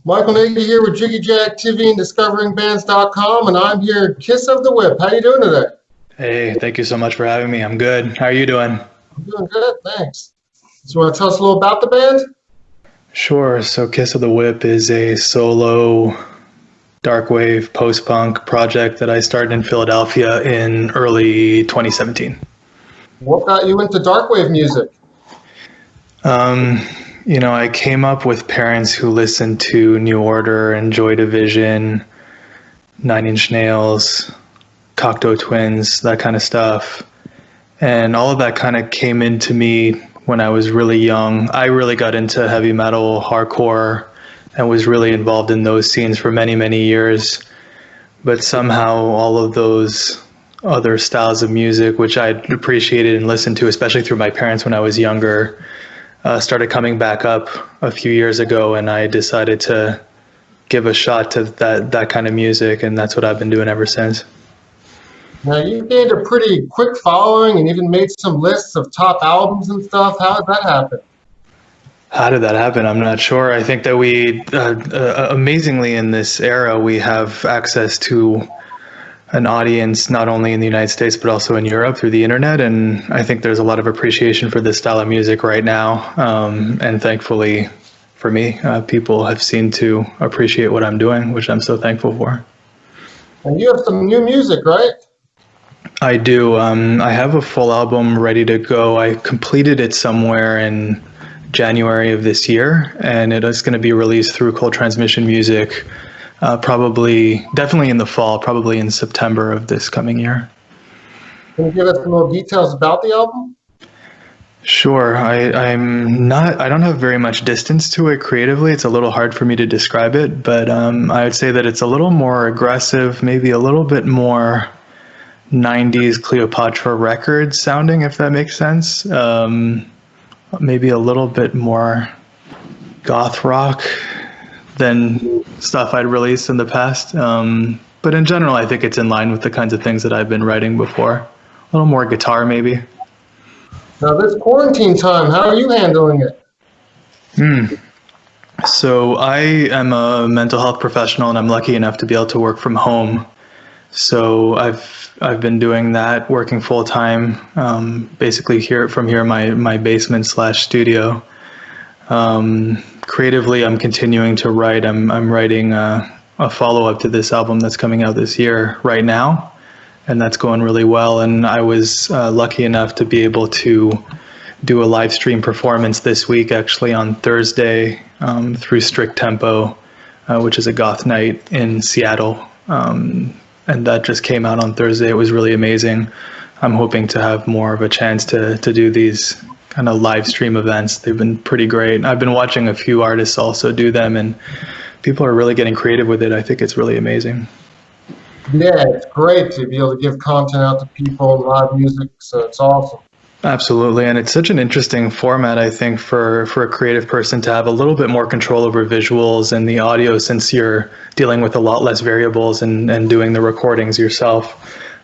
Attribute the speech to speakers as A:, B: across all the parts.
A: Michael Nagy here with Jiggy Jag TV and DiscoveringBands.com, and I'm here at Kiss of the Whip. How you doing today?
B: Hey, thank you so much for having me. I'm good. How are you doing?
A: I'm doing good, thanks. So you want to tell us a little about the band?
B: Sure. So Kiss of the Whip is a solo Darkwave post-punk project that I started in Philadelphia in early 2017.
A: What got you into Darkwave music?
B: I came up with parents who listened to New Order and Joy Division, Nine Inch Nails, Cocteau Twins, that kind of stuff. And all of that kind of came into me when I was really young. I really got into heavy metal, hardcore, and was really involved in those scenes for many, many years. But somehow all of those other styles of music, which I appreciated and listened to, especially through my parents when I was younger, started coming back up a few years ago, and I decided to give a shot to that kind of music, and that's what I've been doing ever since.
A: Now, you gained a pretty quick following and even made some lists of top albums and stuff. How did that happen?
B: How did that happen? I'm not sure. I think that we, amazingly in this era, we have access to an audience not only in the United States but also in Europe through the internet, and I think there's a lot of appreciation for this style of music right now, and thankfully for me, people have seemed to appreciate what I'm doing, which I'm so thankful for.
A: And you have some new music, right?
B: I do. I have a full album ready to go. I completed it somewhere in January of this year, and it is going to be released through Cold Transmission Music definitely in the fall, probably in September of this coming year.
A: Can you give us some more details about the album?
B: Sure. I don't have very much distance to it creatively. It's a little hard for me to describe it, but I would say that it's a little more aggressive, maybe a little bit more 90s Cleopatra Records sounding, if that makes sense. Maybe a little bit more goth rock than stuff I'd released in the past. But in general, I think it's in line with the kinds of things that I've been writing before. A little more guitar, maybe.
A: Now, this quarantine time, how are you handling it?
B: So I am a mental health professional, and I'm lucky enough to be able to work from home. So I've been doing that, working full time, basically from here, my basement / studio. Creatively, I'm continuing to write. I'm writing a follow-up to this album that's coming out this year right now, and that's going really well. And I was lucky enough to be able to do a live stream performance this week, actually on Thursday, through Strict Tempo, which is a goth night in Seattle. And that just came out on Thursday. It was really amazing. I'm hoping to have more of a chance to do these kind of live stream events. They've been pretty great. I've been watching a few artists also do them, and people are really getting creative with it. I think it's really amazing.
A: Yeah, it's great to be able to give content out to people, live music, so it's awesome.
B: Absolutely, and it's such an interesting format, I think, for a creative person to have a little bit more control over visuals and the audio, since you're dealing with a lot less variables and doing the recordings yourself.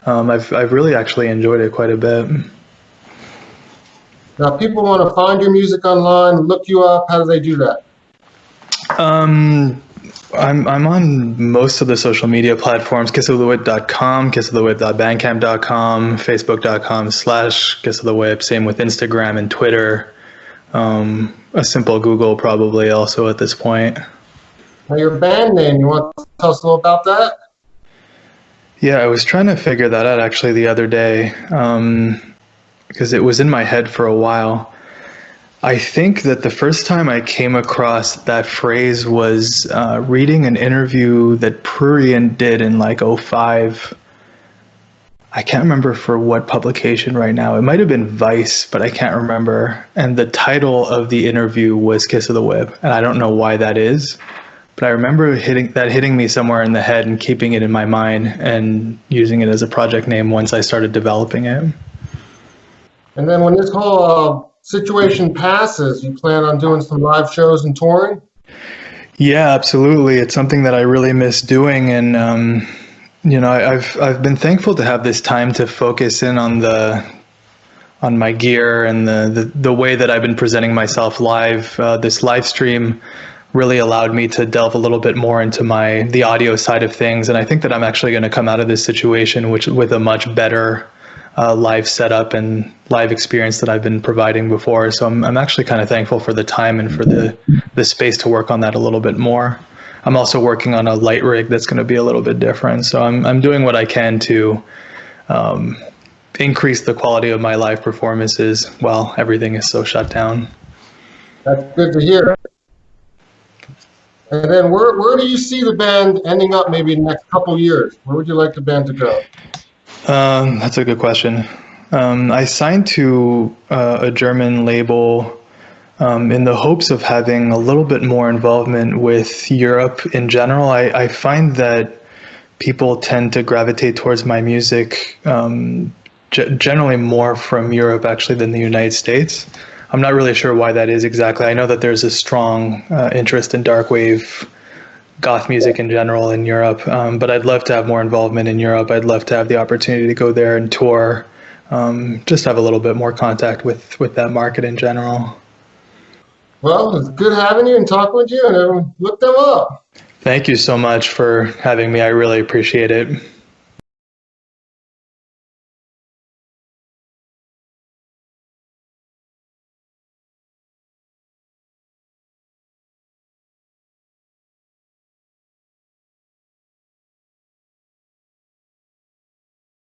B: I've really actually enjoyed it quite a bit.
A: Now, people want to find your music online, look you up. How do they do that?
B: I'm on most of the social media platforms: kissofthewhip.com, kissofthewhip.bandcamp.com, facebook.com/kissofthewhip. Same with Instagram and Twitter. A simple Google probably also at this point.
A: Now, your band name, you want to tell us a little about that?
B: Yeah, I was trying to figure that out actually the other day, because it was in my head for a while. I think that the first time I came across that phrase was reading an interview that Prurian did in like 2005. I can't remember for what publication right now. It might have been Vice, but I can't remember. And the title of the interview was Kiss of the Whip. And I don't know why that is, but I remember hitting me somewhere in the head and keeping it in my mind and using it as a project name once I started developing it.
A: And then when this whole situation passes, you plan on doing some live shows and touring?
B: Yeah, absolutely. It's something that I really miss doing, and I've been thankful to have this time to focus in on my gear and the way that I've been presenting myself live. This live stream really allowed me to delve a little bit more into the audio side of things. And I think that I'm actually going to come out of this situation with a much better live setup and live experience that I've been providing before. So I'm actually kind of thankful for the time and for the space to work on that a little bit more. I'm also working on a light rig that's going to be a little bit different. So I'm doing what I can to increase the quality of my live performances while everything is so shut down.
A: That's good to hear. And then where do you see the band ending up maybe in the next couple years? Where would you like the band to go?
B: That's a good question. I signed to a German label in the hopes of having a little bit more involvement with Europe in general. I find that people tend to gravitate towards my music generally more from Europe actually than the United States. I'm not really sure why that is exactly. I know that there's a strong interest in darkwave goth music in general in Europe, but I'd love to have more involvement in Europe. I'd love to have the opportunity to go there and tour, just have a little bit more contact with that market in general.
A: Well, it's good having you and talking with you, and look them up.
B: Thank you so much for having me. I really appreciate it.